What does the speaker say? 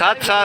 700